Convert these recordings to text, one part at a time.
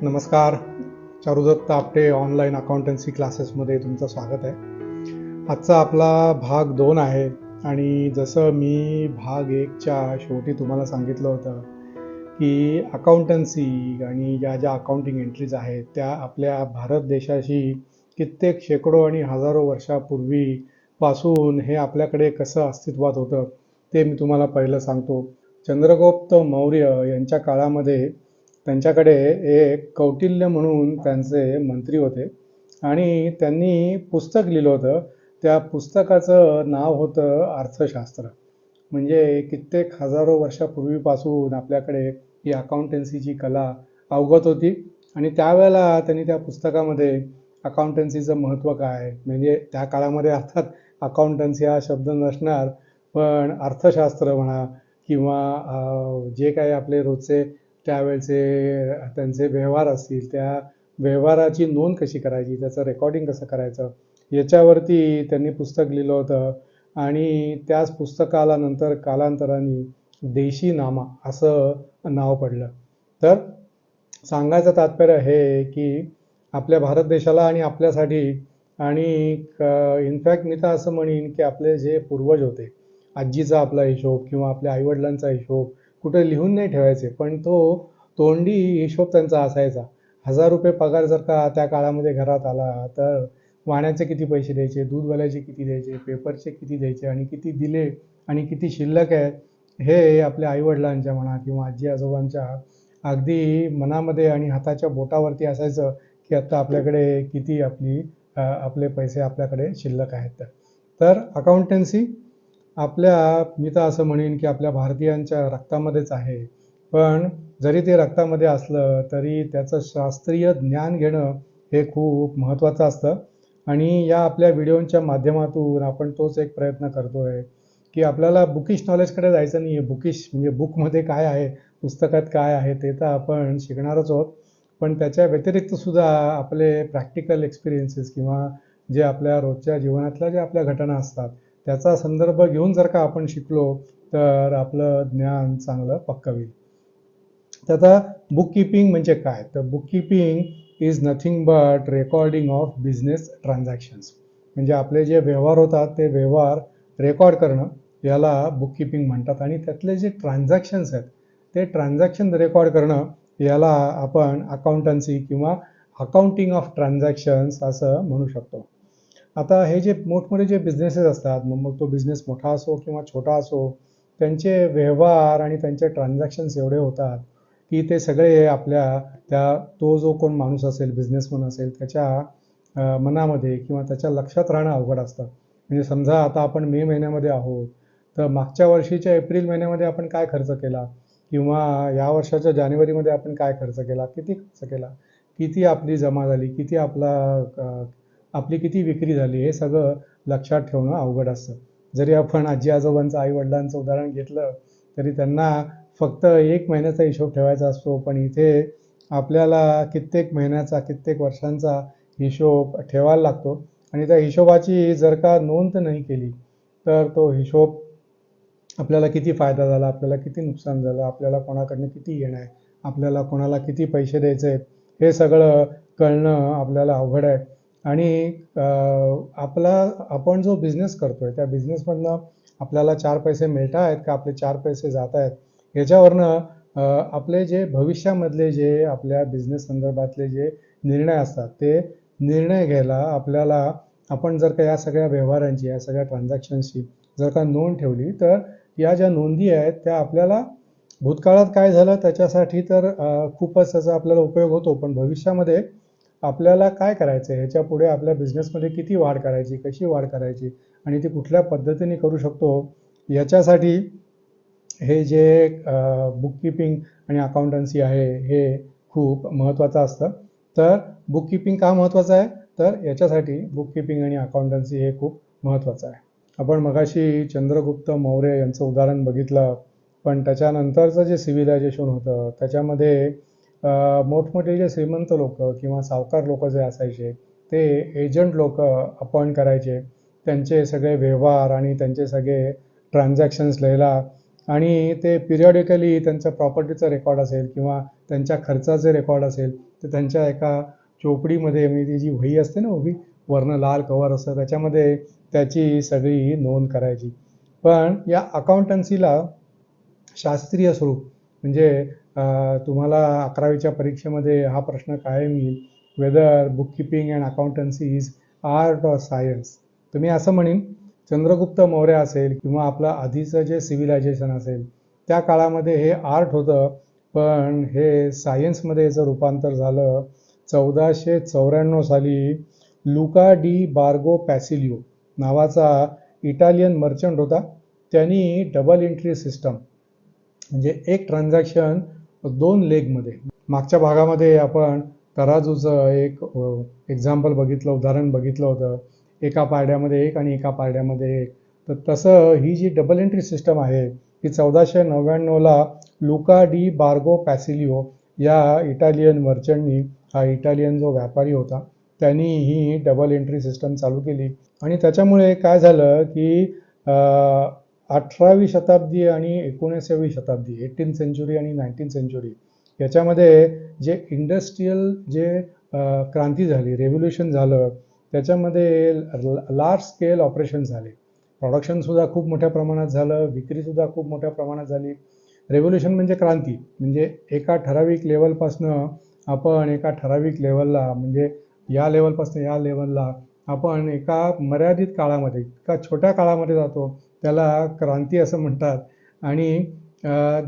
नमस्कार. Charudatta Apte online accountancy क्लासेसमध्ये तुमचं स्वागत आहे. आजचा आपला भाग 2 आहे आणि जसं मी भाग 1च्या शेवटी तुम्हाला सांगितलं होतं की अकाउंटन्सी आणि ज्या अकाउंटिंग एंट्रीज आहेत त्या आपल्या भारत देशाशी कित्येक शेकडो आणि हजारो वर्षापूर्वीपासून हे आपल्याकडे कसं अस्तित्वात होतं ते मी तुम्हाला पहिलं सांगतो. चंद्रगुप्त मौर्य यांच्या काळामध्ये त्यांच्याकडे एक कौटिल्य म्हणून त्यांचे मंत्री होते आणि त्यांनी पुस्तक लिहिलं होतं. त्या पुस्तकाचं नाव होतं अर्थशास्त्र. म्हणजे कित्येक हजारो वर्षापूर्वीपासून आपल्याकडे ही अकाउंटन्सीची कला अवगत होती आणि त्यावेळेला त्यांनी त्या पुस्तकामध्ये अकाउंटन्सीचं महत्त्व काय, म्हणजे त्या काळामध्ये अर्थात अकाउंटन्सी हा शब्द नसणार, पण अर्थशास्त्र म्हणा किंवा जे काही आपले रोजचे त्यावेळचे त्यांचे व्यवहार असतील, त्या व्यवहाराची नोंद कशी करायची, त्याचं रेकॉर्डिंग कसं करायचं, याच्यावरती त्यांनी पुस्तक लिहिलं होतं. आणि त्याच पुस्तकाला नंतर कालांतराने देशीनामा असं नाव पडलं. तर सांगायचं तात्पर्य हे की आपल्या भारत देशाला आणि आपल्यासाठी आणि इनफॅक्ट मी तर असं म्हणेन की आपले जे पूर्वज होते, आजीचा आपला हिशोब किंवा आपल्या आईवडिलांचा हिशोब कुठे लिहून नाही ठेवायचे, पण तो तोंडी हिशोब त्यांचा असायचा. 1000 रुपये पगार जर का त्या काळामध्ये घरात आला तर वाण्याचे किती पैसे द्यायचे, दूधवाल्याचे किती द्यायचे, पेपरचे किती द्यायचे आणि किती दिले आणि किती शिल्लक आहे, हे आपल्या आईवडिलांच्या म्हणा किंवा आजी आजोबांच्या अगदी मनामध्ये आणि हाताच्या बोटावरती असायचं की आता आपल्याकडे किती आपले पैसे आपल्याकडे शिल्लक आहेत. तर अकाउंटन्सी मी तर असं म्हणेन की आपल्या भारतीयांच्या रक्तामध्येच आहे. पण जरी ते रक्तामध्ये असलं तरी त्याचं शास्त्रीय ज्ञान घेणं हे खूप महत्त्वाचं असतं. आणि या आपल्या व्हिडिओच्या माध्यमातून आपण तोच एक प्रयत्न करतोय की आपल्याला बुकिश नॉलेजकडे जायचं नाही आहे. बुकिश म्हणजे बुकमध्ये काय आहे, पुस्तकात काय आहे ते तर आपण शिकणारच आहोत, पण त्याच्या व्यतिरिक्त सुद्धा आपले प्रॅक्टिकल एक्सपिरियन्सेस किंवा जे आपल्या रोजच्या जीवनातल्या ज्या आपल्या घटना असतात त्याचा संदर्भ घेऊन जर का आपण शिकलो तर आपलं ज्ञान चांगलं पक्कं होईल. तर आता बुक कीपिंग म्हणजे काय, तर book keeping is nothing but recording of business transactions. म्हणजे आपले जे व्यवहार होतात ते व्यवहार रेकॉर्ड करणं याला बुक कीपिंग म्हणतात. आणि त्यातले जे ट्रान्झॅक्शन्स आहेत ते ट्रान्झॅक्शन रेकॉर्ड करणं याला आपण अकाउंटन्सी किंवा अकाउंटिंग ऑफ ट्रान्झॅक्शन्स असं म्हणू शकतो. आता हे जे मोठमोठे जे बिझनेसेस असतात, मग तो बिझनेस मोठा असो किंवा छोटा असो, त्यांचे व्यवहार आणि त्यांचे ट्रान्झॅक्शन्स एवढे होतात की ते सगळे तो जो कोण माणूस असेल, बिझनेसमन असेल, त्याच्या मनामध्ये किंवा त्याच्या लक्षात राहणं अवघड असतं. म्हणजे समजा आता आपण मे महिन्यामध्ये आहोत, तर मागच्या वर्षीच्या एप्रिल महिन्यामध्ये आपण काय खर्च केला किंवा या वर्षाच्या जानेवारीमध्ये आपण काय खर्च केला, किती खर्च केला, किती आपली जमा झाली, आपली किती विक्री झाली, हे सगळं लक्षात ठेवणं अवघड असतं. जरी आपण आजी आजोबांचं, आई वडिलांचं उदाहरण घेतलं तरी त्यांना फक्त 1 महिन्याचा हिशोब ठेवायचा असतो, पण इथे आपल्याला कित्येक महिन्याचा, कित्येक वर्षांचा हिशोब ठेवायला लागतो. आणि त्या हिशोबाची जर का नोंद नाही केली तर तो हिशोब आपल्याला किती फायदा झाला, आपल्याला किती नुकसान झालं, आपल्याला कोणाकडनं किती येणं आहे, आपल्याला कोणाला किती पैसे द्यायचे आहेत, हे सगळं कळणं आपल्याला अवघड आहे. आणि आपण जो बिझनेस करतोय त्या बिझनेसमधनं आपल्याला 4 पैसे मिळत आहेत का, आपले 4 पैसे जात आहेत, याच्यावरनं आपले जे भविष्यामधले जे आपल्या बिझनेस संदर्भातले जे निर्णय असतात ते निर्णय घ्यायला आपण जर का या सगळ्या व्यवहारांची, या सगळ्या ट्रान्झॅक्शन्सची जर का नोंद ठेवली तर या ज्या नोंदी आहेत त्या आपल्याला भूतकाळात काय झालं त्याच्यासाठी तर खूपच त्याचा आपल्याला उपयोग होतो, पण भविष्यामध्ये आपल्याला काय करायचं आहे, ह्याच्या पुढे आपल्या बिझनेसमध्ये किती वाढ करायची, कशी वाढ करायची आणि ती कुठल्या पद्धतीने करू शकतो, याच्यासाठी हे जे बुककीपिंग आणि अकाउंटन्सी आहे हे खूप महत्त्वाचं असतं. तर बुककीपिंग का महत्त्वाचं आहे, तर याच्यासाठी बुककीपिंग आणि अकाउंटन्सी हे खूप महत्त्वाचं आहे. आपण मगाशी चंद्रगुप्त मौर्य यांचं उदाहरण बघितलं, पण त्याच्यानंतरचं जे सिव्हिलायझेशन होतं त्याच्यामध्ये मोठमोठे जे श्रीमंत लोक किंवा सावकार लोक जे असायचे ते एजंट लोक अपॉइंट करायचे. त्यांचे सगळे व्यवहार आणि त्यांचे सगळे ट्रान्झॅक्शन्स लिहायला आणि ते पिरियॉडिकली त्यांच्या प्रॉपर्टीचं रेकॉर्ड असेल किंवा त्यांच्या खर्चाचे रेकॉर्ड असेल तर त्यांच्या एका चोपडीमध्ये, म्हणजे ती जी वही असते ना उभी, वरनं लाल कवर असतं, त्याच्यामध्ये त्याची सगळी नोंद करायची. पण या अकाउंटन्सीला शास्त्रीय स्वरूप, म्हणजे तुम्हाला 11वीच्या परीक्षेमध्ये हा प्रश्न कायम येईल, whether book keeping and accountancy is art or science. तर मी असं म्हणेन, चंद्रगुप्त मौर्य असेल किंवा आपलं आधीचं जे सिव्हिलायझेशन असेल त्या काळामध्ये हे आर्ट होतं, पण हे सायन्समध्ये याचं रूपांतर झालं 1494 साली. लुका डी बार्गो पॅसिलिओ नावाचा इटालियन मर्चंट होता. त्यांनी डबल एंट्री सिस्टम, म्हणजे एक ट्रान्झॅक्शन 2 लेगमध्ये. मागच्या भागामध्ये आपण तराजूचं एक एक्झाम्पल बघितलं, उदाहरण बघितलं होतं, एका पारड्यामध्ये एक आणि एका पारड्यामध्ये एक. तर तसं ही जी डबल एंट्री सिस्टम आहे ही 1499ला लुका डी बार्गो पॅसिलिओ या इटालियन मर्चंटनी, हा इटालियन जो व्यापारी होता, त्यांनी ही डबल एंट्री सिस्टम चालू केली. आणि त्याच्यामुळे काय झालं की 18वी शताब्दी आणि 19वी शताब्दी, 18th सेंचुरी आणि 19th सेंचुरी, याच्यामध्ये जे इंडस्ट्रीयल जे क्रांती झाली, रेव्होल्युशन झालं, त्याच्यामध्ये लार्ज स्केल ऑपरेशन झाले. प्रोडक्शनसुद्धा खूप मोठ्या प्रमाणात झालं, विक्रीसुद्धा खूप मोठ्या प्रमाणात झाली. रेव्होल्युशन म्हणजे क्रांती, म्हणजे एका ठराविक लेवलपासनं आपण एका ठराविक लेवलला, म्हणजे या लेवलपासून या लेवलला आपण एका मर्यादित काळामध्ये, एका छोट्या काळामध्ये जातो, त्याला क्रांती असं म्हणतात. आणि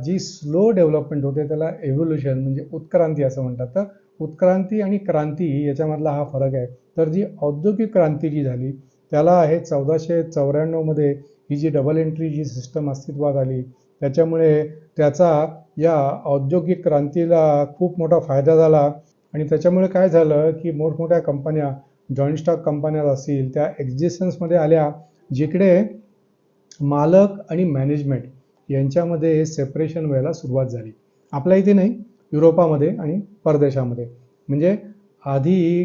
जी स्लो डेव्हलपमेंट होते त्याला एव्होल्युशन म्हणजे उत्क्रांती असं म्हणतात. तर उत्क्रांती आणि क्रांती याच्यामधला हा फरक आहे. तर जी औद्योगिक क्रांती जी झाली त्याला हे 1494मध्ये ही जी डबल एंट्री जी सिस्टम अस्तित्वात आली, त्याच्यामुळे त्याचा या औद्योगिक क्रांतीला खूप मोठा फायदा झाला. आणि त्याच्यामुळे काय झालं की मोठमोठ्या कंपन्या, जॉईंट स्टॉक कंपन्या असतील, त्या एक्झिस्टन्समध्ये आल्या, जिकडे मालक आणि मॅनेजमेंट यांच्यामध्ये सेपरेशन व्हायला सुरुवात झाली. आपल्या इथे नाही, युरोपामध्ये आणि परदेशामध्ये. म्हणजे आधी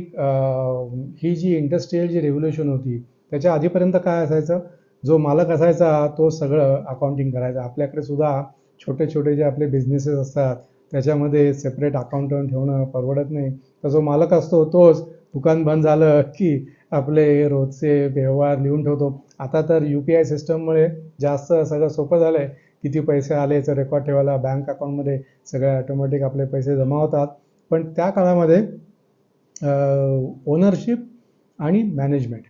ही जी इंडस्ट्रीयल जी रेव्होल्युशन होती त्याच्या आधीपर्यंत काय असायचं, जो मालक असायचा तो सगळं अकाउंटिंग करायचा. आपल्याकडे सुद्धा छोटे छोटे जे आपले बिझनेसेस असतात त्याच्यामध्ये सेपरेट अकाउंटंट ठेवणं परवडत नाही. तर जो मालक असतो तोच दुकान बंद झालं की आपले रोजचे व्यवहार लिहून ठेवतो. आता तर UPI सिस्टममुळे जास्त सगळं सोपं झालं आहे. किती पैसे आले याचं रेकॉर्ड ठेवायला बँक अकाउंटमध्ये सगळे ऑटोमॅटिक आपले पैसे जमा होतात. पण त्या काळामध्ये ओनरशिप आणि मॅनेजमेंट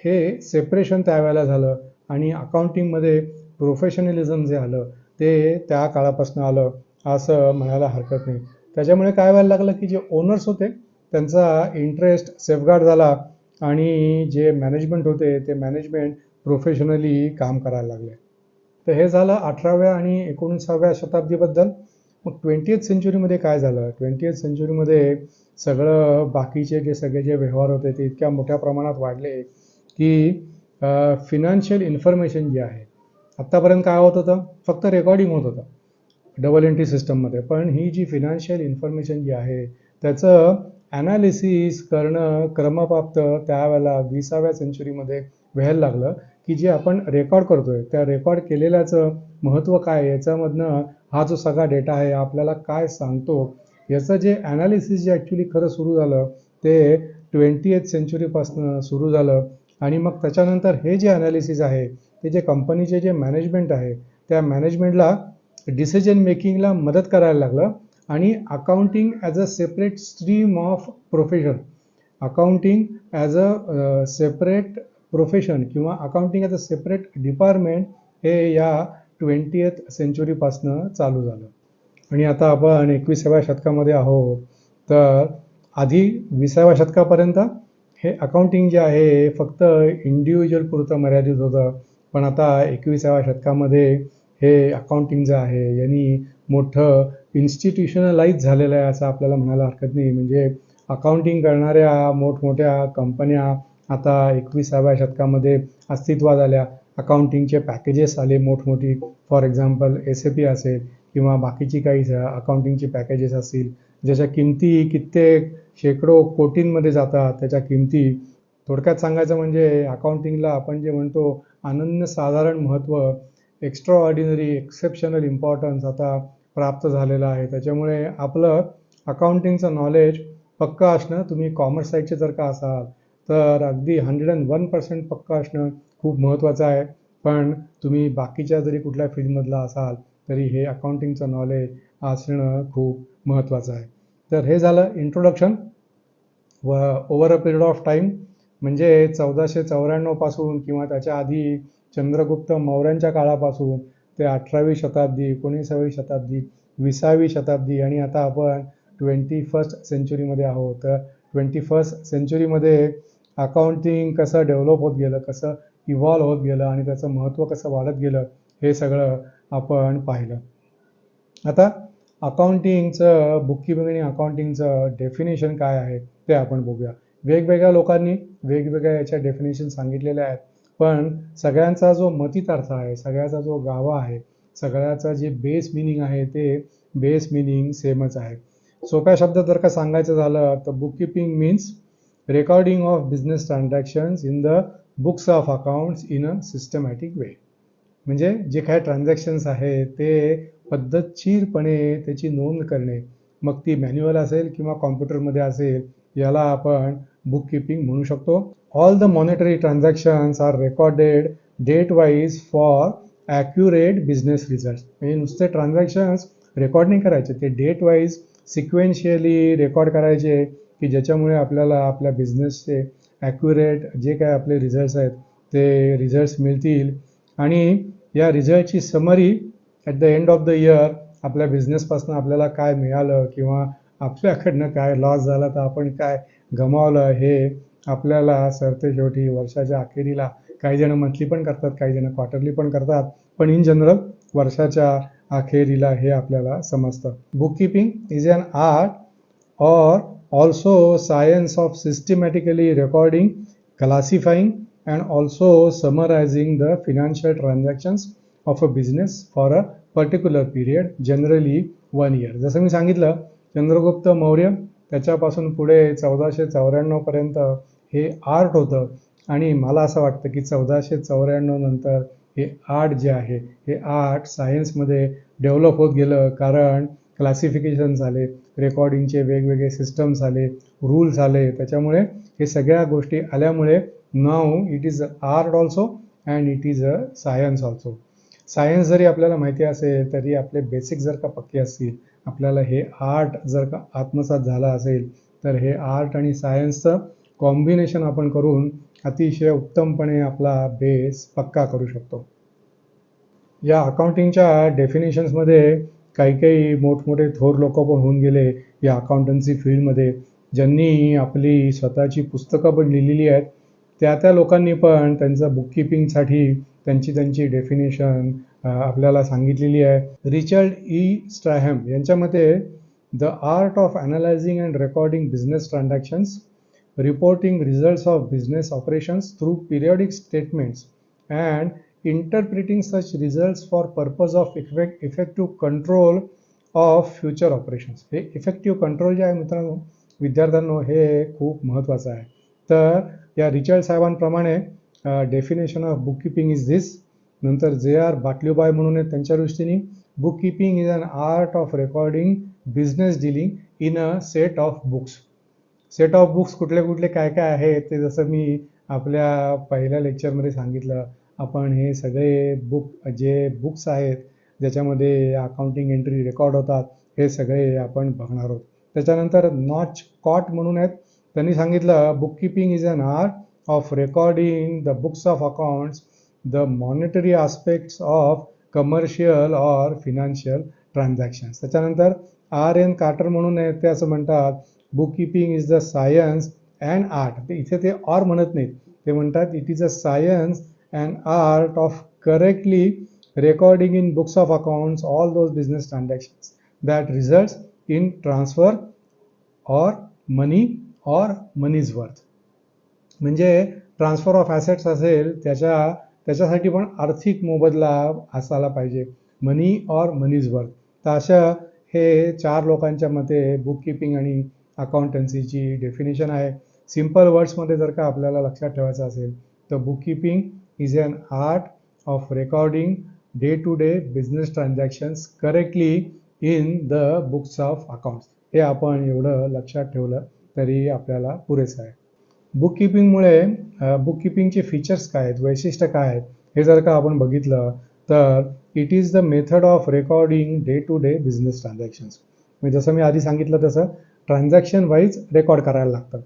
हे सेपरेशन त्यावेळेला झालं. आणि अकाउंटिंगमध्ये प्रोफेशनलिझम जे आलं ते त्या काळापासून आलं असं म्हणायला हरकत नाही. त्याच्यामुळे काय व्हायला लागलं की जे ओनर्स होते त्यांचा इंटरेस्ट सेफगार्ड झाला आणि जे मॅनेजमेंट होते ते मॅनेजमेंट प्रोफेशनली काम करायला लागले. तर हे झालं 18व्या आणि 19व्या शताब्दीबद्दल. मग 20th सेंचुरीमध्ये काय झालं, 20th सेंचुरीमध्ये सगळं बाकीचे जे सगळे जे व्यवहार होते ते इतक्या मोठ्या प्रमाणात वाढले की फिनान्शियल इन्फॉर्मेशन जे आहे, आत्तापर्यंत काय होत होतं, फक्त रेकॉर्डिंग होत होतं डबल एंट्री सिस्टममध्ये. पण ही जी फिनान्शियल इन्फॉर्मेशन जी आहे त्याचं ॲनालिसिस करणं क्रमप्राप्त त्यावेळेला 20व्या सेंचुरीमध्ये व्हायला लागलं. की जे आपण रेकॉर्ड करतोय त्या रेकॉर्ड केलेल्याचं महत्त्व काय, याच्यामधनं हा जो सगळा डेटा आहे आपल्याला काय सांगतो, याचं जे ॲनालिसिस जे ॲक्च्युली खरं सुरू झालं ते 20th सेंचुरीपासून सुरू झालं. आणि मग त्याच्यानंतर हे जे ॲनालिसिस आहे ते जे कंपनीचे जे मॅनेजमेंट आहे त्या मॅनेजमेंटला डिसिजन मेकिंगला मदत करायला लागलं. आणि accounting as a separate stream of profession, accounting as a separate profession किंवा accounting as a separate department हे या 20th सेंचुरीपासनं चालू झालं. आणि आता आपण 21व्या शतकामध्ये आहोत. तर आधी 20व्या शतकापर्यंत हे अकाउंटिंग जे आहे हे फक्त इंडिव्हिज्युअल पुरतं मर्यादित होतं. पण आता 21व्या शतकामध्ये हे अकाउंटिंग जे आहे यांनी मोठं इन्स्टिट्यूशनलाइज झालेलं आहे असं आपल्याला म्हणायला हरकत नाही. म्हणजे अकाउंटिंग करणाऱ्या मोठमोठ्या कंपन्या आता 21व्या शतकामध्ये अस्तित्वात आल्या. अकाउंटिंगचे पॅकेजेस आले मोठमोठी, फॉर एक्झाम्पल SAP असेल किंवा बाकीची काही अकाउंटिंगची पॅकेजेस असतील ज्याच्या किमती कित्येक शेकडो कोटींमध्ये जातात. त्याच्या किमती, थोडक्यात सांगायचं म्हणजे अकाउंटिंगला आपण जे म्हणतो अनन्यसाधारण महत्त्व एक्स्ट्रा ऑर्डिनरी एक्सेप्शनल इम्पॉर्टन्स आता प्राप्त झालेलं आहे. त्याच्यामुळे आपलं अकाउंटिंगचं नॉलेज पक्का असणं, तुम्ही कॉमर्स साईडचे जर का असाल तर अगदी 101% पक्का असणं खूप महत्त्वाचं आहे. पण तुम्ही बाकीच्या जरी कुठल्या फील्डमधला असाल तरी हे अकाउंटिंगचं नॉलेज असणं खूप महत्त्वाचं आहे. तर हे झालं इंट्रोडक्शन. व over a period of time म्हणजे 1494 पासून किंवा त्याच्या आधी चंद्रगुप्त मौर्यांच्या काळापासून ते 18वी शताब्दी, 19वी शताब्दी, 20वी शताब्दी आणि आता आपण 21st सेंचुरीमध्ये आहोत. तर 21st सेंचुरीमध्ये अकाउंटिंग कसं डेव्हलप होत गेलं, कसं इव्हॉल्व होत गेलं आणि त्याचं महत्त्व कसं वाढत गेलं हे सगळं आपण पाहिलं. आता अकाउंटिंगचं बुककीपिंग आणि अकाउंटिंगचं डेफिनेशन काय आहे ते आपण बघूया. वेगवेगळ्या लोकांनी वेगवेगळ्या याच्या डेफिनेशन सांगितलेल्या आहेत, पण सगळ्यांचा जो मतितार्थ आहे, सगळ्याचा जो गाभा आहे, सगळ्याचा जे बेस मिनिंग आहे ते बेस मिनिंग सेमच आहे. सोप्या शब्दात जर का सांगायचं झालं तर bookkeeping means recording of business transactions in the books of accounts in a systematic way. म्हणजे जे काही ट्रान्झॅक्शन्स आहे ते पद्धतशीरपणे त्याची नोंद करणे, मग ती मॅन्युअल असेल किंवा कॉम्प्युटरमध्ये असेल, याला आपण बुक कीपिंग म्हणू शकतो. All the monetary transactions are recorded date wise for accurate business result. म्हणजे नुसते ट्रान्झॅक्शन्स रेकॉर्ड नाही करायचे, ते डेट वाईज सिक्वेन्शियली रेकॉर्ड करायचे की ज्याच्यामुळे आपल्याला आपल्या बिझनेसचे ॲक्युरेट जे काय आपले रिझल्ट्स आहेत ते रिझल्ट्स मिळतील आणि या रिझल्टची summary at the end of the year आपल्या बिझनेसपासून आपल्याला काय मिळालं किंवा आपल्याकडनं काय लॉस झाला तर आपण काय गमावलं हे आपल्याला सरतेशेवटी वर्षाच्या अखेरीला, काही जण मंथली पण करतात, काही जण क्वार्टरली पण करतात, पण इन जनरल वर्षाच्या अखेरीला हे आपल्याला समजतं. Book keeping is an art or also science of systematically recording, classifying and also summarizing the financial transactions of a business for a particular period, generally 1 year. जसं मी सांगितलं, चंद्रगुप्त मौर्य त्याच्यापासून पुढे 1494 पर्यंत हे आर्ट होतं आणि मला असं वाटतं की 1494 नंतर हे आर्ट जे आहे हे आर्ट सायन्समध्ये डेव्हलप होत गेलं, कारण क्लासिफिकेशन झाले, रेकॉर्डिंगचे वेगवेगळे सिस्टम्स आले, रूल्स आले, त्याच्यामुळे हे सगळ्या गोष्टी आल्यामुळे now it is a art also and it is a science also. Science जरी आपल्याला माहिती असेल तरी आपले बेसिक जर का पक्के असतील, आपल्याला हे आर्ट जर का आत्मसात झाला असेल तर हे आर्ट आणि सायन्सचं कॉम्बिनेशन आपण करून अतिशय उत्तमपणे आपला बेस पक्का करू शकतो. या अकाउंटिंगच्या डेफिनेशन्समध्ये काही काही मोठमोठे थोर लोक पण होऊन गेले या अकाउंटन्सी फील्डमध्ये, ज्यांनी आपली स्वतःची पुस्तकं पण लिहिलेली आहेत. त्या लोकांनी पण त्यांचं बुककीपिंगसाठी त्यांची डेफिनेशन आपल्याला सांगितलेली आहे. रिचर्ड ई स्ट्रॅहॅम यांच्या मते the art of analysing and recording business transactions, reporting results of business operations through periodic statements and interpreting such results for purpose of effective control of future operations. हे effective control जे आहे मित्रांनो, विद्यार्थ्यांनो, हे खूप महत्त्वाचं आहे. तर या रिचर्ड साहेबांप्रमाणे definition of book keeping is this. नंतर जे.आर. बाटल्यूबाय म्हणून आहेत, त्यांच्या दृष्टीने book keeping is an art of recording business dealing in a set of books. Set of books कुठले कुठले काय काय आहेत ते जसं मी आपल्या पहिल्या लेक्चरमध्ये सांगितलं. आपण हे सगळे बुक्स आहेत ज्याच्यामध्ये अकाउंटिंग एंट्री रेकॉर्ड होतात, हे सगळे आपण बघणार आहोत. त्याच्यानंतर नॉच कॉट म्हणून आहेत, त्यांनी सांगितलं book keeping is an art of recording the books of accounts, the monetary aspects of commercial or financial transactions. त्याच्यानंतर R.N. कार्टर म्हणून आहेत, ते असं म्हणतात book keeping is the science and art. इथे ते ऑर म्हणत नाहीत, ते म्हणतात it is a science and art of correctly recording in books of accounts all those business transactions that results in transfer or money or money's worth. म्हणजे transfer of assets असेल त्याच्यासाठी पण आर्थिक मोबदला असायला पाहिजे, मनी और मनीज वर्थ. तर अशा हे 4 लोकांच्या मते बुक कीपिंग आणि अकाउंटन्सीची डेफिनेशन आहे. सिम्पल वर्ड्समध्ये जर का आपल्याला लक्षात ठेवायचं असेल तर book keeping is an art of recording day to day business transactions correctly in the books of accounts. हे आपण एवढं लक्षात ठेवलं तरी आपल्याला पुरेसं आहे. बुक किपिंगमुळे बुक किपिंगचे फीचर्स काय आहेत, वैशिष्ट्य काय आहेत, हे जर का आपण बघितलं तर it is the method of recording day to day business transactions. म्हणजे जसं मी आधी सांगितलं तसं ट्रान्झॅक्शन वाईज रेकॉर्ड करायला लागतं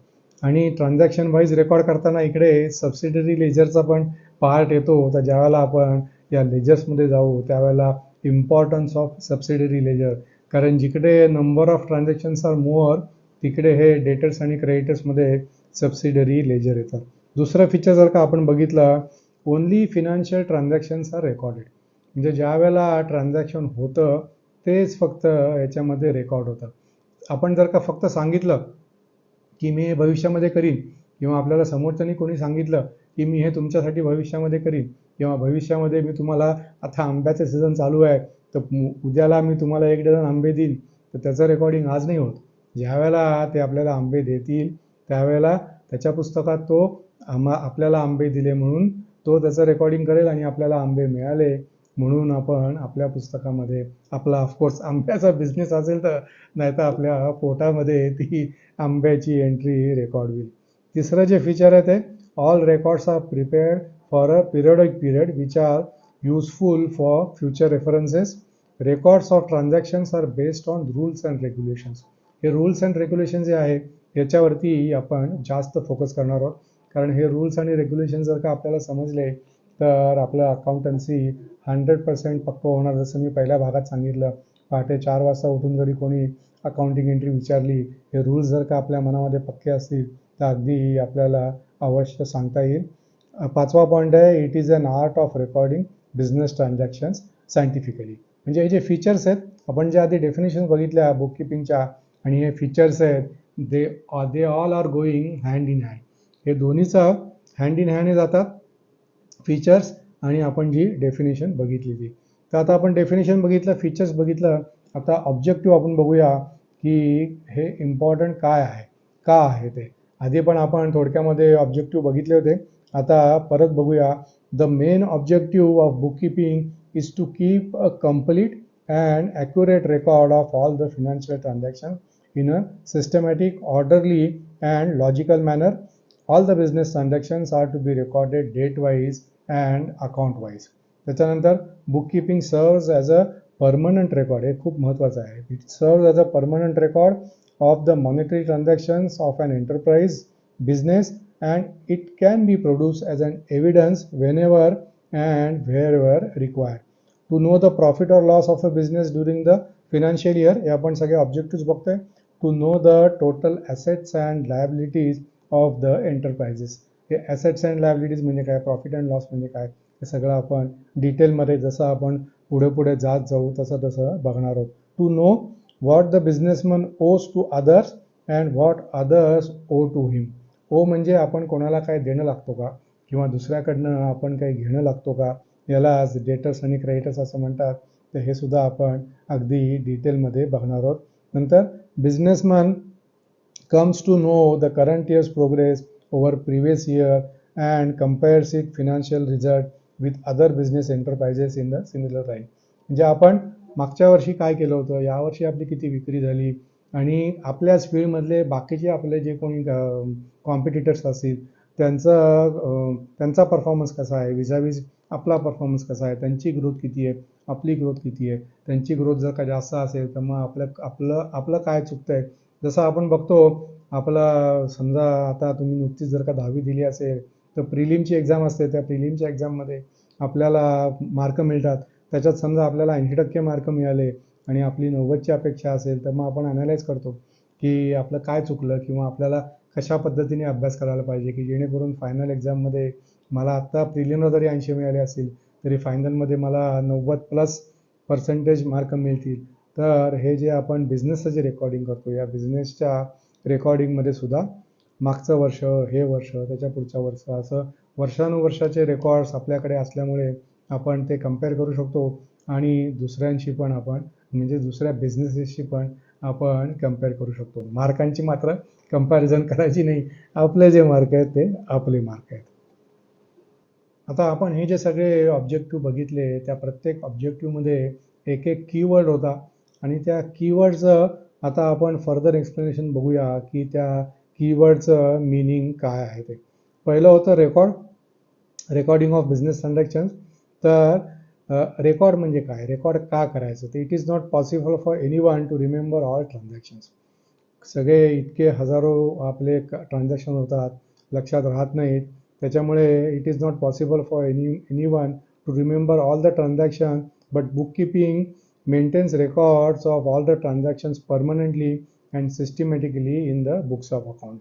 आणि ट्रान्झॅक्शन वाईज रेकॉर्ड करताना इकडे सबसिडरी लेजरचा पण पार्ट येतो. तर ज्यावेळेला आपण या लेजर्समध्ये जाऊ त्यावेळेला इम्पॉर्टन्स ऑफ सबसिडरी लेजर, कारण जिकडे number of transactions are more तिकडे हे डेटर्स आणि क्रेडिटर्समध्ये सबसिडरी लेजर येतात. दुसरं फीचर जर का आपण बघितलं, only financial transactions are recorded. म्हणजे ज्या वेळेला ट्रान्झॅक्शन होतं तेच फक्त याच्यामध्ये रेकॉर्ड होतं. आपण जर का फक्त सांगितलं की मी हे भविष्यामध्ये करीन, किंवा आपल्याला समोरच्यानी कोणी सांगितलं की मी हे तुमच्यासाठी भविष्यामध्ये करीन, किंवा भविष्यामध्ये मी तुम्हाला आता आंब्याचं सीझन चालू आहे तर उद्याला मी तुम्हाला 1 डझन आंबे देईन, तर त्याचं रेकॉर्डिंग आज नाही होत. ज्या वेळेला ते आपल्याला आंबे देतील त्यावेळेला त्याच्या पुस्तकात तो आपल्याला आंबे दिले म्हणून तो त्याचं रेकॉर्डिंग करेल आणि आपल्याला आंबे मिळाले म्हणून आपण आपल्या पुस्तकामध्ये आपला ऑफकोर्स आंब्याचा बिझनेस असेल तर, नाही तर आपल्या पोटामध्ये ती आंब्याची एंट्री रेकॉर्ड होईल. तिसरं जे फीचर आहे ते all records are prepared for a period which are useful for future references. Records of transactions are based on rules and regulations. हे रूल्स अँड रेग्युलेशन जे आहे याच्यावरती आपण जास्त फोकस करणार आहोत, कारण हे रूल्स आणि रेग्युलेशन जर का आपल्याला समजले तर आपलं अकाउंटन्सी 100% पक्कं होणार. जसं मी पहिल्या भागात सांगितलं, पहाटे 4 वाजता उठून जरी कोणी अकाउंटिंग एंट्री विचारली, हे रूल्स जर का आपल्या मनामध्ये पक्के असतील तर अगदी आपल्याला अवश्य सांगता येईल. 5वा पॉईंट आहे, it is an art of recording business transactions scientifically. म्हणजे हे जे फीचर्स आहेत, आपण जे आधी डेफिनेशन बघितल्या बुक किपिंगच्या, आणि हे फीचर्स आहेत they all are going hand in hand. हे दोन्हीचं हँड इन हँड जातात, फीचर्स आणि आपण जी डेफिनेशन बघितली ती. तर आता आपण डेफिनेशन बघितलं, फीचर्स बघितलं, आता ऑब्जेक्टिव्ह आपण बघूया की हे इम्पॉर्टंट काय आहे, का आहे ते. आधी पण आपण थोडक्यामध्ये ऑब्जेक्टिव्ह बघितले होते, आता परत बघूया. The main objective of book keeping is to keep a complete and accurate record of all the financial transaction in a systematic, orderly and logical manner. All the business transactions are to be recorded date-wise and account-wise. त्याच्यानंतर bookkeeping serves as a permanent record. हे खूप महत्त्वाचं आहे. It serves as a permanent record of the monetary transactions of an enterprise business, and it can be produced as an evidence whenever and wherever required. To know the profit or loss of a business during the financial year, हे आपण सगळे objective बघतोय. To know the total assets and liabilities of the enterprises. हे assets and liabilities म्हणजे काय, profit and loss म्हणजे काय, हे सगळं आपण डिटेलमध्ये जसं आपण पुढे पुढे जात जाऊ तसं तसं बघणार आहोत. To know what the businessman owes to others and what others owe to him. Owe म्हणजे आपण कोणाला काय देणं लागतो का, किंवा दुसऱ्याकडनं आपण काही घेणं लागतो का, याला डेटर्स आणि क्रेडिटर्स असं म्हणतात. तर हे सुद्धा आपण अगदी डिटेलमध्ये बघणार आहोत. नंतर businessman comes to know the current year's progress over previous year and compares its financial result with other business enterprises in the similar line. म्हणजे आपण मागच्या वर्षी काय केलं होतं, यावर्षी आपली किती विक्री झाली, आणि आपल्याच फील्डमधले बाकीचे आपले जे कोणी कॉम्पिटिटर्स असतील त्यांचा परफॉर्मन्स कसा आहे, विजावीज आपला परफॉर्मन्स कसा आहे, त्यांची ग्रोथ किती आहे, आपली ग्रोथ किती आहे. त्यांची ग्रोथ जर का जास्त असेल तर मग आपलं काय चुकतं आहे. जसं आपण बघतो, आपला समजा आता तुम्ही नुकतीच जर का 10वी दिली असेल तर प्रिलिमची एक्झाम असते, त्या प्रिलिमच्या एक्झाममध्ये आपल्याला मार्क मिळतात. त्याच्यात समजा आपल्याला 80% मार्क मिळाले आणि आपली 90ची अपेक्षा असेल तर मग आपण अनालाइज करतो की आपलं काय चुकलं, किंवा आपल्याला कशा पद्धतीने अभ्यास करायला पाहिजे की जेणेकरून फायनल एक्झाममध्ये मला आत्ता प्रिलिमला जरी 80 मिळाले असतील तरी फायनलमध्ये मला 90+ मार्क मिळतील. तर हे जे आपण बिझनेसचं जे रेकॉर्डिंग करतो, या बिझनेसच्या रेकॉर्डिंगमध्ये सुद्धा मागचं वर्ष, हे वर्ष, त्याच्या पुढच्या वर्ष, असं वर्षानुवर्षाचे रेकॉर्ड्स आपल्याकडे असल्यामुळे आपण ते कम्पेअर करू शकतो आणि दुसऱ्यांशी पण आपण, म्हणजे दुसऱ्या बिझनेसेसशी पण आपण कम्पेअर करू शकतो. मार्कांची मात्र कंपॅरिझन करायची नाही. आपले जे मार्क आहेत ते आपले मार्क आहेत. आता आपण हे जे सगळे ऑब्जेक्टिव्ह बघितले त्या प्रत्येक ऑब्जेक्टिव्हमध्ये एक एक कीवर्ड होता आणि त्या कीवर्डचं आता आपण फर्दर एक्सप्लेनेशन बघूया की त्या कीवर्डचं मीनिंग काय आहे ते. पहिलं होतं रेकॉर्डिंग ऑफ बिझनेस ट्रान्झॅक्शन्स. तर रेकॉर्ड म्हणजे काय, रेकॉर्ड का करायचं, तर it is not possible for anyone to remember all transactions. सगळे इतके हजारो आपले ट्रान्झॅक्शन होतात, लक्षात राहत नाहीत. त्याच्यामुळे it is not possible for anyone to remember all the transaction, but book keeping maintains records of all the transactions permanently and systematically in the books of account.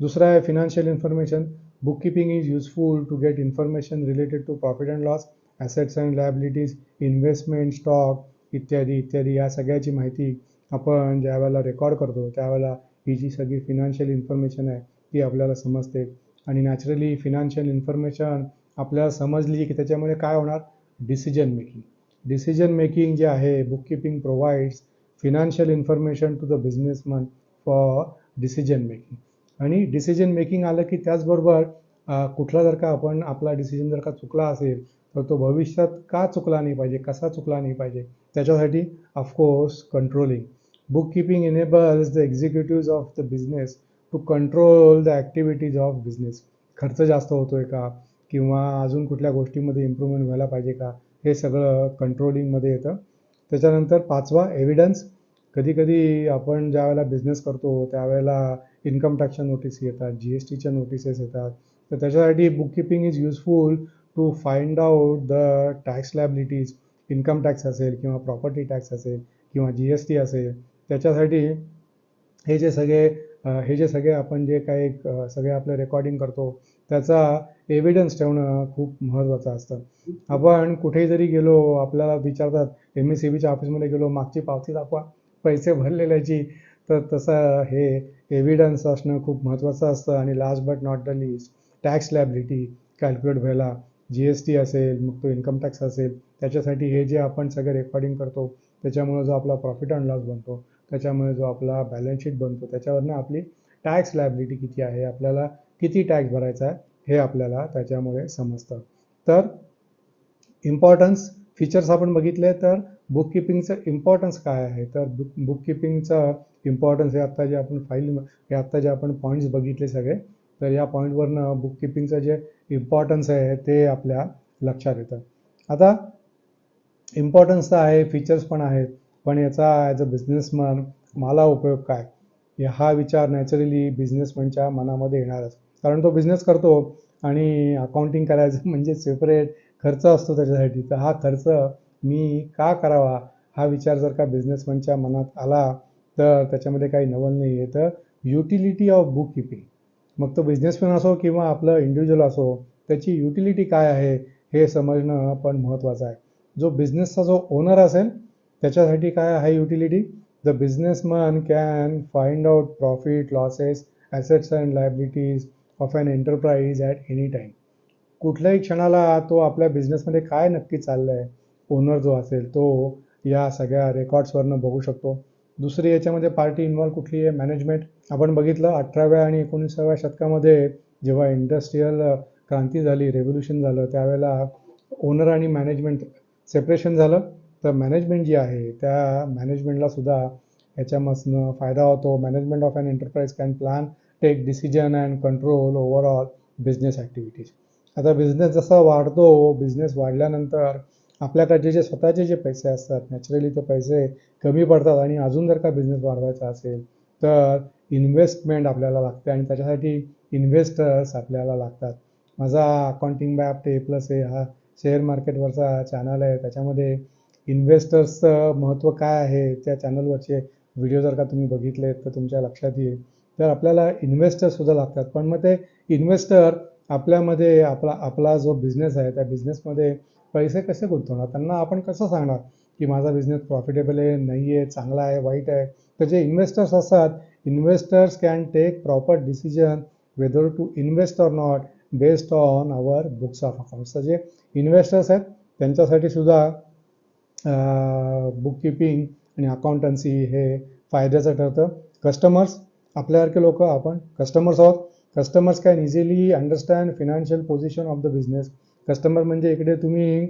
दुसरा आहे financial information. Book keeping is useful to get information related to profit and loss, assets and liabilities, investment, stock इत्यादी इत्यादी. या सगळ्याची माहिती आपण ज्या वेळेला रेकॉर्ड करतो त्यावेळेला ही जी सगळी फिनान्शियल इन्फॉर्मेशन आहे ती आपल्याला समजते. आणि नॅचरली फिनान्शियल इन्फॉर्मेशन आपल्याला समजली की त्याच्यामुळे काय होणार, डिसिजन मेकिंग जे आहे, book keeping provides financial information to the businessman for decision making. आणि डिसिजन मेकिंग आलं की त्याचबरोबर कुठला जर का आपण आपला डिसिजन जर का चुकला असेल तर तो भविष्यात का चुकला नाही पाहिजे, कसा चुकला नाही पाहिजे, त्याच्यासाठी of course controlling. Book keeping enables the executives of the business to control the activities of business. खर्च जास्त होतोय का किंवा अजून कुठल्या गोष्टीमध्ये इम्प्रूव्हमेंट व्हायला पाहिजे का, हे सगळं कंट्रोलिंगमध्ये येतं. त्याच्यानंतर पाचवा एव्हिडन्स. कधी कधी आपण ज्या वेळेला बिझनेस करतो त्यावेळेला इन्कम टॅक्सच्या नोटीस येतात, GSTच्या नोटिसेस येतात. तर त्याच्यासाठी book keeping is useful to find out the tax liabilities. Income tax असेल किंवा प्रॉपर्टी टॅक्स असेल किंवा GST असेल, त्याच्यासाठी हे जे सगळे आपण जे काही सगळे आपलं रेकॉर्डिंग करतो त्याचा एव्हिडन्स ठेवणं खूप महत्त्वाचं असतं. आपण कुठेही जरी गेलो, आपल्याला विचारतात, MSEBच्या ऑफिसमध्ये गेलो, मागची पावती दाखवा पैसे भरलेल्याची, तर तसं हे एव्हिडन्स असणं खूप महत्त्वाचं असतं. आणि last but not the list, tax liability calculate व्हायला, GST असेल, मग तो इन्कम टॅक्स असेल, त्याच्यासाठी हे जे आपण सगळं रेकॉर्डिंग करतो त्याच्यामुळे जो आपला प्रॉफिट अँड लॉस बनतो, त्याच्यामुळे जो आपला बॅलन्स शीट बनतो, त्याच्यावरनं आपली टॅक्स लायबिलिटी किती आहे, आपल्याला किती टॅक्स भरायचा आहे, हे आपल्याला त्याच्यामुळे समजतं. तर इम्पॉर्टन्स फीचर्स आपण बघितले. तर बुक किपिंगचं इम्पॉर्टन्स काय आहे, तर बुक किपिंगचं इम्पॉर्टन्स हे आत्ता जे आपण पॉईंट्स बघितले सगळे, तर या पॉईंटवरनं बुक किपिंगचं जे इम्पॉर्टन्स आहे ते आपल्या लक्षात येतं. आता इम्पॉर्टन्स तर आहे, फीचर्स पण आहेत, पण याचा ॲज अ बिझनेसमन मला उपयोग काय, हा विचार नॅचरली बिझनेसमनच्या मनामध्ये येणारच. कारण तो बिझनेस करतो आणि अकाउंटिंग करायचं म्हणजे सेपरेट खर्च असतो त्याच्यासाठी. तर हा खर्च मी का करावा, हा विचार जर का बिझनेसमनच्या मनात आला तर त्याच्यामध्ये काही नवल नाही आहे. तर युटिलिटी ऑफ बुक किपिंग, मग तो बिझनेसमॅन असो किंवा आपलं इंडिव्हिज्युअल असो, त्याची युटिलिटी काय आहे हे समजणं पण महत्त्वाचं आहे. जो बिझनेसचा जो ओनर असेल त्याच्यासाठी काय आहे utility, the businessman can find out profit, losses, assets and liabilities of an enterprise at any time. कुठल्याही क्षणाला तो आपल्या बिझनेसमध्ये काय नक्की चाललं आहे, ओनर जो असेल तो या सगळ्या रेकॉर्ड्सवरनं बघू शकतो. दुसरी याच्यामध्ये पार्टी इन्व्हॉल्व कुठली आहे, मॅनेजमेंट. आपण बघितलं 18व्या आणि 19व्या शतकामध्ये जेव्हा इंडस्ट्रीयल क्रांती झाली, रेव्होल्युशन झालं, त्यावेळेला ओनर आणि मॅनेजमेंट सेपरेशन झालं. तर मॅनेजमेंट जी आहे त्या मॅनेजमेंटला सुद्धा ह्याच्यापासून फायदा होतो. Management of an enterprise can plan, take decision and control overall business activities. आता बिझनेस जसा वाढतो, बिझनेस वाढल्यानंतर आपल्याकडे जे स्वतःचे जे पैसे असतात नॅचरली ते पैसे कमी पडतात. आणि अजून जर का बिझनेस वाढवायचा असेल तर इन्व्हेस्टमेंट आपल्याला लागते आणि त्याच्यासाठी इन्व्हेस्टर्स आपल्याला लागतात. माझा अकाउंटिंग बाय ॲप्टे प्लस हा शेअर मार्केटवरचा चॅनल आहे. त्याच्यामध्ये इन्व्हेस्टर्सचं महत्त्व काय आहे त्या चॅनलवरचे व्हिडिओ जर का तुम्ही बघितले तर तुमच्या लक्षात येईल. तर आपल्याला इन्व्हेस्टर्ससुद्धा लागतात. पण मग ते इन्व्हेस्टर आपल्यामध्ये आपला जो बिझनेस आहे त्या बिझनेसमध्ये पैसे कसे गुंतवणार, त्यांना आपण कसं सांगणार की माझा बिझनेस प्रॉफिटेबल आहे, नाही आहे, चांगला आहे, वाईट आहे. तर जे इन्व्हेस्टर्स असतात, investors can take proper decision whether to invest or not based on our books of accounts. तर जे इन्व्हेस्टर्स आहेत त्यांच्यासाठी सुद्धा बुक किपिंग आणि अकाउंटन्सी हे फायद्याचं ठरतं. कस्टमर्स, आपल्यासारखे लोक आपण कस्टमर्स आहोत. Customers can easily understand financial position of the business. Customer म्हणजे इकडे तुम्ही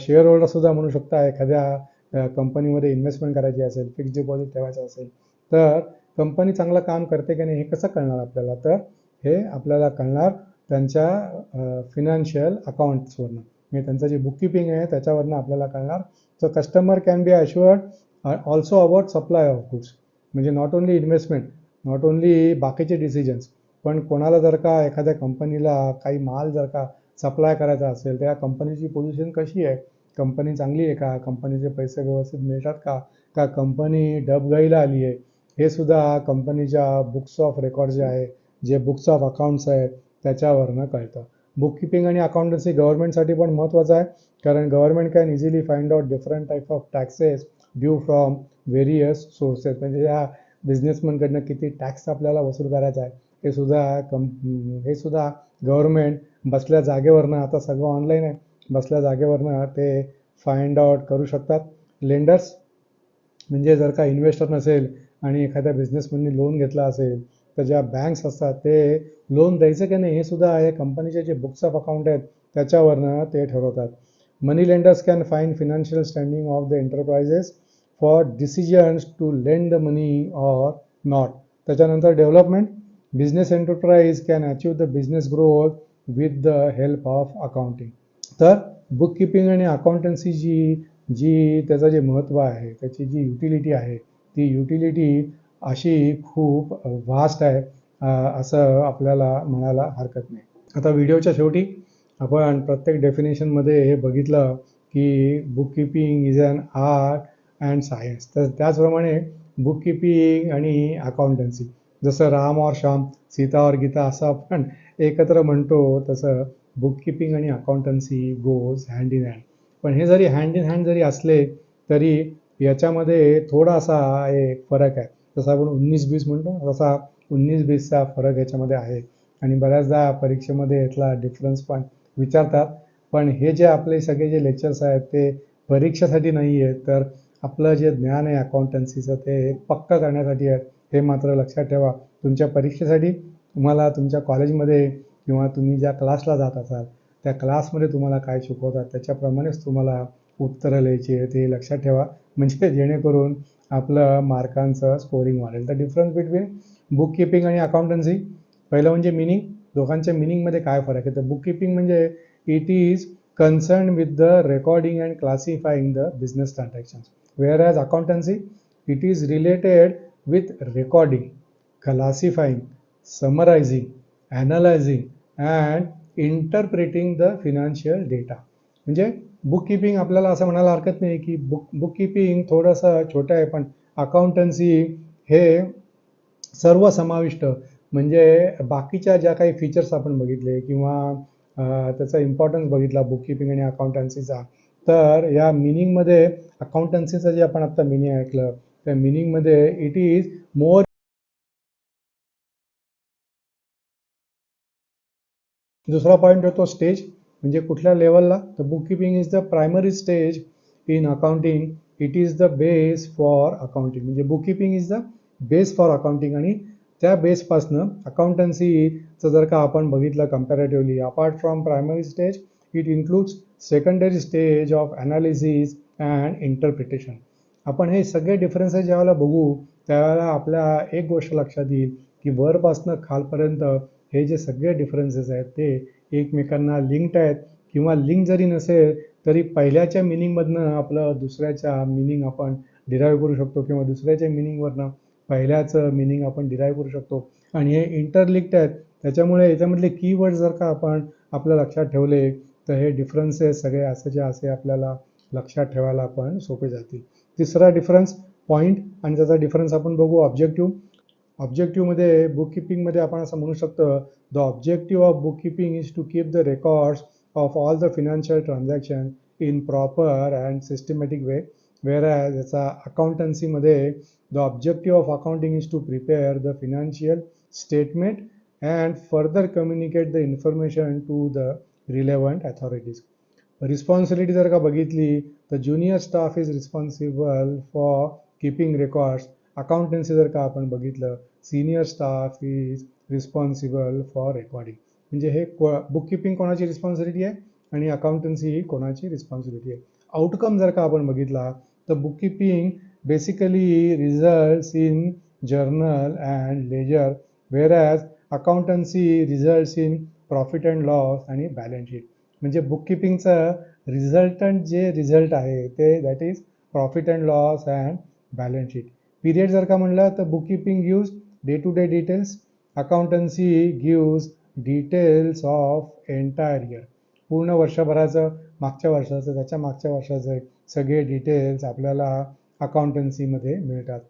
शेअर होल्डरसुद्धा म्हणू शकता. एखाद्या कंपनीमध्ये इन्व्हेस्टमेंट करायची असेल, फिक्स्ड डिपॉझिट ठेवायचं असेल, तर कंपनी चांगलं काम करते की नाही हे कसं कळणार आपल्याला? तर हे आपल्याला कळणार त्यांच्या फिनान्शियल अकाउंट्सवरनं, म्हणजे त्यांचं जे बुककीपिंग आहे त्याच्यावरनं आपल्याला कळणार. So customer can be assured also about supply of goods, म्हणजे not only investment, not only बाकीचे डिसिजन्स, पण कोणाला जर का एखाद्या कंपनीला काही माल जर का सप्लाय करायचा असेल, त्या कंपनीची पोझिशन कशी आहे, कंपनी चांगली आहे का, कंपनीचे पैसे व्यवस्थित मिळतात का, का कंपनी डबघाईला आली आहे, हे सुद्धा कंपनीच्या बुक्स ऑफ रेकॉर्ड जे आहे, जे बुक्स ऑफ अकाउंट्स आहेत त्याच्यावरनं कळतं. बुककीपिंग आणि अकाउंटन्सी गव्हर्नमेंटसाठी पण महत्त्वाचं आहे, कारण government can easily find out different type of taxes due from various sources, म्हणजे या बिझनेसमॅनकडनं किती टॅक्स आपल्याला वसूल करायचा आहे हे सुद्धा गव्हर्नमेंट बसल्या जागेवरनं, आता सगळं ऑनलाईन आहे, बसल्या जागेवरनं ते फाइंड आउट करू शकतात. लेंडर्स म्हणजे जर का इन्व्हेस्टर नसेल आणि एखाद्या बिझनेसमॅननी लोन घेतला असेल, तर ज्या बँक्स असतात ते लोन द्यायचं की नाही हे सुद्धा आहे कंपनीचे जे बुक्स ऑफ अकाउंट आहेत त्याच्यावरनं ते ठरवतात. Money lenders can find financial standing of the enterprises for decisions to lend the money or not. त्याच्यानंतर development, business enterprise can achieve the business growth with the help of accounting. तर bookkeeping आणि accountancy जी जी त्याचं जे महत्त्व आहे, त्याची जी युटिलिटी आहे, ती युटिलिटी अशी खूप व्हास्ट आहे, असं आपल्याला म्हणायला हरकत नाही. आता व्हिडिओच्या शेवटी आपण प्रत्येक डेफिनेशनमध्ये हे बघितलं की bookkeeping is an art and science. तर त्याचप्रमाणे बुककीपिंग आणि अकाउंटन्सी, जसं राम और श्याम, सीता और गीता असं आपण एकत्र म्हणतो, तसं बुककीपिंग आणि accountancy goes hand in hand. पण हे जरी हँड इन हँड जरी असले तरी याच्यामध्ये थोडासा एक फरक आहे. जसं आपण 19-20 म्हणतो, तसा 19-20चा फरक याच्यामध्ये आहे. आणि बऱ्याचदा परीक्षेमध्ये यातला डिफरन्स पण विचारतात. पण हे जे आपले सगळे जे लेक्चर्स आहेत ते परीक्षेसाठी नाही आहेत, तर आपलं जे ज्ञान आहे अकाउंटन्सीचं ते पक्का करण्यासाठी आहे. हे मात्र लक्षात ठेवा. तुमच्या परीक्षेसाठी तुम्हाला तुमच्या कॉलेजमध्ये किंवा तुम्ही ज्या क्लासला जात असाल त्या क्लासमध्ये तुम्हाला काय शिकवतात त्याच्याप्रमाणेच तुम्हाला उत्तरं लिहायची आहे, ते लक्षात ठेवा, म्हणजे जेणेकरून आपलं मार्कांचं स्कोरिंग वाढेल. तर डिफरन्स बिटवीन बुककीपिंग आणि अकाउंटन्सी, पहिलं म्हणजे मिनिंग. दोघांच्या मिनिंगमध्ये काय फरक आहे? तर बुककीपिंग म्हणजे it is concern with the recording and classifying the business transactions, whereas accountancy it is related with recording, classifying, summarising, analysing and interpreting the financial data. म्हणजे बुककीपिंग आपल्याला असं म्हणायला हरकत नाही की बुककीपिंग थोडंसं छोटं आहे, पण अकाउंटन्सी हे सर्व समाविष्ट, म्हणजे बाकीच्या ज्या काही फीचर्स आपण बघितले किंवा त्याचा इम्पॉर्टन्स बघितला बुककीपिंग आणि अकाउंटन्सीचा, तर या मिनिंगमध्ये अकाउंटन्सीचं जे आपण आत्ता मिनिंग ऐकलं त्या मिनिंगमध्ये इट इज मोर. दुसरा पॉईंट होतो स्टेज, म्हणजे कुठल्या लेवलला? तर bookkeeping is the primary stage in accounting, it is the base for accounting. म्हणजे bookkeeping is the base for accounting, आणि त्या बेसपासनं अकाउंटन्सीचं जर का आपण बघितलं comparatively, apart from primary stage it includes secondary stage of analysis and interpretation. आपण हे सगळे डिफरन्सेस ज्यावेळेला बघू त्यावेळेला आपल्या एक गोष्ट लक्षात येईल की वरपासनं खालपर्यंत हे जे सगळे डिफरन्सेस आहेत ते एकमेकांना लिंक्ड आहेत, किंवा लिंक जरी नसेल तरी पहिल्याच्या मिनिंगमधनं आपलं दुसऱ्याच्या मिनिंग आपण डिराईव्ह करू शकतो, किंवा दुसऱ्याच्या मिनिंगवरनं पहिल्याचं मिनिंग आपण डिराईव्ह करू शकतो. आणि हे इंटरलिंक्ड आहेत, त्याच्यामुळे याच्यामधले कीवर्ड जर का आपण आपल्या लक्षात ठेवले तर हे डिफरन्सेस सगळे असेच्या असे आपल्याला लक्षात ठेवायला पण सोपे जातील. तिसरा डिफरन्स पॉईंट, आणि त्याचा डिफरन्स आपण बघू ऑब्जेक्टिव्ह. ऑब्जेक्टिव्हमध्ये बुककीपिंगमध्ये आपण असं म्हणू शकतो, the objective of bookkeeping is to keep the records of all the financial transaction in proper and systematic way, whereas याचा अकाउंटन्सीमध्ये the objective of accounting is to prepare the financial statement and further communicate the information to the relevant authorities. Responsibility जर का बघितली तर junior staff is responsible for keeping records. Accountancy जर का आपण बघितलं, senior staff is responsible for recording. म्हणजे हे बुककीपिंग कोणाची रिस्पॉन्सिबिलिटी आहे? आणि अकाउंटन्सी ही कोणाची रिस्पॉन्सिबिलिटी आहे. आउटकम जर का आपण बघितला तर book keeping basically results in journal and ledger, whereas accountancy results in profit and loss आणि बॅलन्स शीट. म्हणजे बुक कीपिंगचं रिझल्टंट जे रिझल्ट आहे ते that is profit and loss and balance sheet. Period जर का म्हणलं तर book keeping gives day to day details, accountancy gives details of entire year. पूर्ण वर्षभराचं, मागच्या वर्षाचं, त्याच्या मागच्या वर्षाचं सगळे डिटेल्स आपल्याला अकाउंटन्सीमध्ये मिळतात.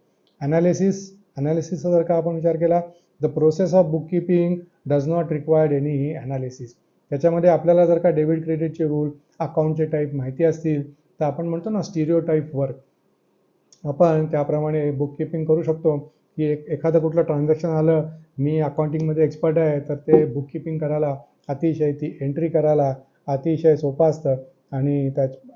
ॲनालिसिसचा जर का आपण विचार केला, the process of book keeping does not required any analysis. त्याच्यामध्ये आपल्याला जर का डेबिट क्रेडिटचे रूल, अकाउंटचे टाईप माहिती असतील तर आपण म्हणतो ना स्टिरिओ टाईप वर्क, आपण त्याप्रमाणे बुक कीपिंग करू शकतो. की एखादं कुठलं ट्रान्झॅक्शन आलं, मी अकाउंटिंगमध्ये एक्सपर्ट आहे तर ते बुक कीपिंग करायला अतिशय, ती एंट्री करायला अतिशय सोपं असतं. आणि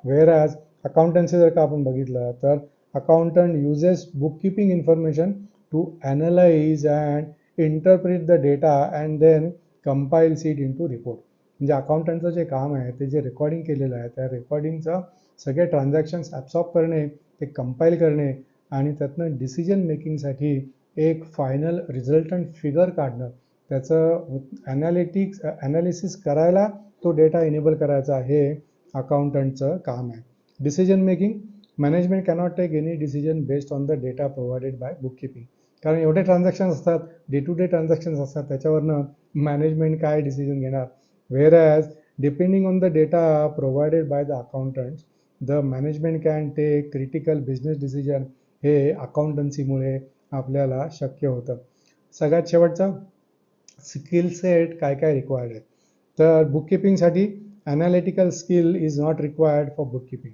व्हेअरॅज अकाउंटन्सी जर का आपण बघितलं तर accountant uses book keeping information to analyse and interpret the data and then compiles it into report. म्हणजे अकाउंटंटचं जे काम आहे ते जे रेकॉर्डिंग केलेलं आहे त्या रेकॉर्डिंगचं सगळे ट्रान्झॅक्शन्स ॲब्सॉर्ब करणे, ते कंपाईल करणे आणि त्यातनं डिसिजन मेकिंगसाठी एक फायनल रिझल्टंट फिगर काढणं, त्याचं ॲनालिसिस करायला तो डेटा इनेबल करायचा, हे अकाउंटंटचं काम आहे. Decision making, management cannot take any decision based on the data provided by book keeping. कारण एवढे ट्रान्झॅक्शन्स असतात, डे टू डे ट्रान्झॅक्शन्स असतात, त्याच्यावरनं मॅनेजमेंट काय डिसिजन घेणार. Whereas depending on the data provided by the accountants, the management can take critical business decision. हे अकाउंटन्सीमुळे आपल्याला शक्य होतं. सगळ्यात शेवटचा, स्किल सेट काय काय रिक्वायर्ड आहे. तर बुक कीपिंगसाठी analytical skill is not required for book keeping.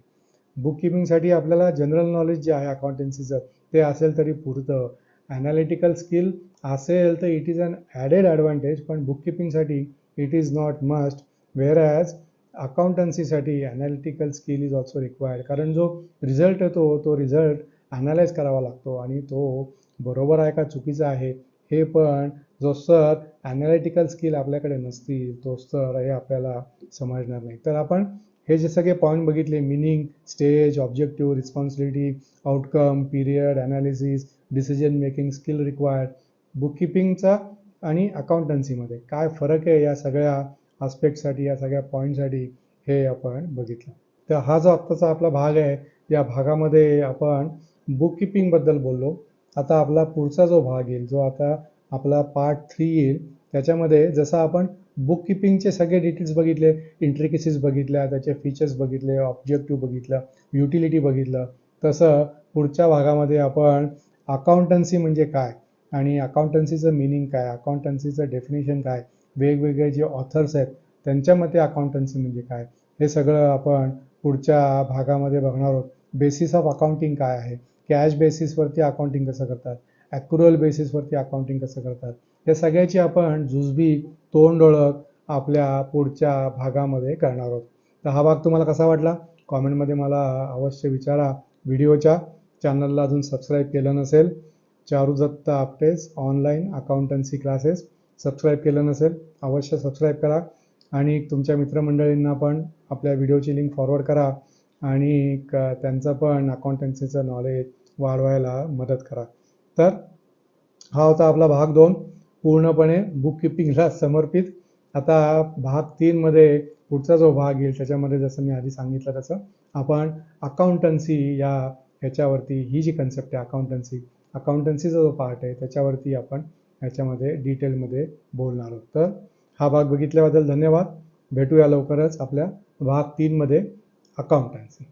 Book कीपिंगसाठी आपल्याला जनरल नॉलेज जे आहे अकाउंटन्सीचं ते असेल तरी पुरतं. ॲनालिटिकल स्किल असेल तर it is an added advantage, पण बुक कीपिंगसाठी it is not must. Whereas अकाउंटन्सीसाठी analytical skill is also required. कारण जो रिझल्ट येतो तो रिझल्ट ॲनालाइज करावा लागतो आणि तो बरोबर आहे का चुकीचा आहे हे पण जो सर ॲनालिटिकल स्किल आपल्याकडे नसतील तो सर हे आपल्याला समजणार नाही. तर आपण हे जे सगळे पॉईंट बघितले, meaning, stage, objective, responsibility, outcome, period, analysis, decision making, skill required, book कीपिंगचा आणि अकाउंटन्सीमध्ये काय फरक आहे या सगळ्या आस्पेक्टसाठी, या सगळ्या पॉईंटसाठी हे आपण बघितलं. तर हा जो आत्ताचा आपला भाग आहे, या भागामध्ये आपण बुक कीपिंगबद्दल बोललो. आता आपला पुढचा जो भाग येईल, जो आता आपला पार्ट 3 येईल, त्याच्यामध्ये जसं आपण बुक कीपिंगचे सगळे डिटेल्स बघितले, इंट्रिकेसीज बघितल्या, त्याचे फीचर्स बघितले, ऑब्जेक्टिव्ह बघितलं, युटिलिटी बघितलं, तसं पुढच्या भागामध्ये आपण अकाउंटन्सी म्हणजे काय आणि अकाउंटन्सीचं मिनिंग काय, अकाउंटन्सीचं डेफिनेशन काय, वेगवेगळे जे ऑथर्स आहेत त्यांच्या मते अकाउंटन्सी म्हणजे काय, हे सगळं आपण पुढच्या भागामध्ये बघणार आहोत. बेसिस ऑफ अकाउंटिंग काय आहे, कॅश बेसिसवरती अकाउंटिंग कसं करतात, ॲक्युरल बेसिसवरती अकाउंटिंग कसं करतात, या सगळ्याची आपण जुजबी तोंड ओळख आपल्या पुढच्या भागामध्ये करणार आहोत. तर हा भाग तुम्हाला कसा वाटला कॉमेंटमध्ये मला अवश्य विचारा. व्हिडिओच्या चॅनलला अजून सबस्क्राईब केलं नसेल, Charudatta Apte's online accountancy classes, subscribe केलं नसेल अवश्य सबस्क्राईब करा आणि तुमच्या मित्रमंडळींना पण आपल्या व्हिडिओची लिंक फॉरवर्ड करा आणि त्यांचं पण अकाउंटन्सीचं नॉलेज वाढवायला मदत करा. तर हा होता आपला भाग 2, पूर्णपणे बुक कीपिंगला समर्पित. आता भाग 3 मध्ये पुढचा जो भाग येईल त्याच्यामध्ये जसं मी आधी सांगितलं तसं आपण अकाउंटन्सी या ह्याच्यावरती, ही जी कन्सेप्ट आहे अकाउंटन्सीचा जो पार्ट आहे त्याच्यावरती आपण ह्याच्यामध्ये डिटेलमध्ये बोलणार आहोत. तर हा भाग बघितल्याबद्दल धन्यवाद. भेटूया लवकरच आपल्या भाग 3 मध्ये अकाउंटन्सी.